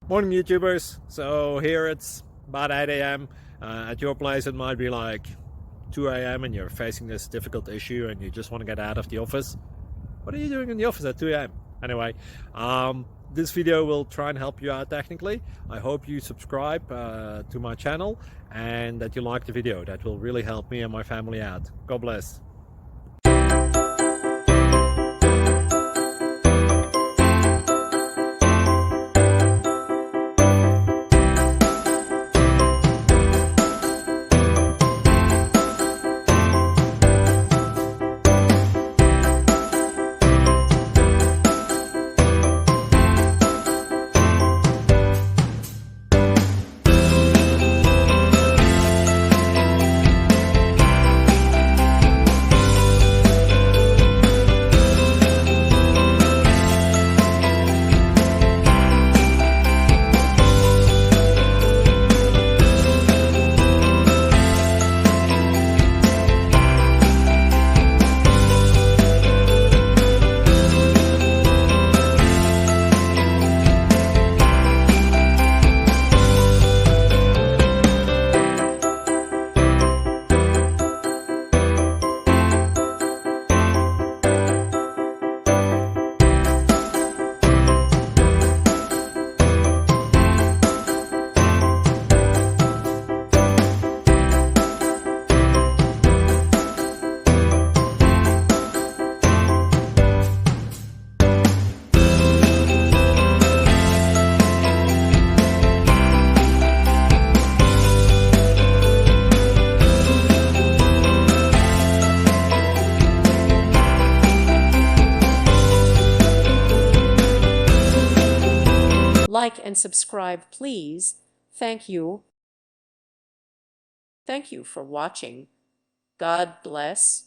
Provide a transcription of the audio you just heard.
Morning, YouTubers. So here it's about 8 a.m. At your place, it might be like 2 a.m. and you're facing this difficult issue and you just want to get out of the office. What are you doing in the office at 2 a.m.? Anyway, this video will try and help you out technically. I hope you subscribe to my channel and that you like the video. That will really help me and my family out. God bless. Like and subscribe, please. Thank you. Thank you for watching. God bless.